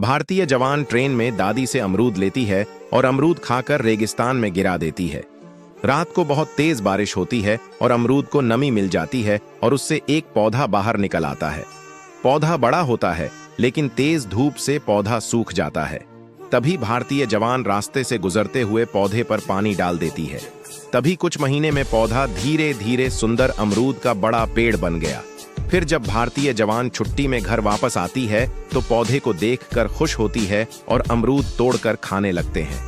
भारतीय जवान ट्रेन में दादी से अमरूद लेती है और अमरूद खाकर रेगिस्तान में गिरा देती है। रात को बहुत तेज बारिश होती है और अमरूद को नमी मिल जाती है और उससे एक पौधा बाहर निकल आता है। पौधा बड़ा होता है लेकिन तेज धूप से पौधा सूख जाता है। तभी भारतीय जवान रास्ते से गुजरते हुए पौधे पर पानी डाल देती है। तभी कुछ महीने में पौधा धीरे धीरे सुंदर अमरूद का बड़ा पेड़ बन गया। फिर जब भारतीय जवान छुट्टी में घर वापस आती है तो पौधे को देखकर खुश होती है और अमरूद तोड़कर खाने लगते हैं।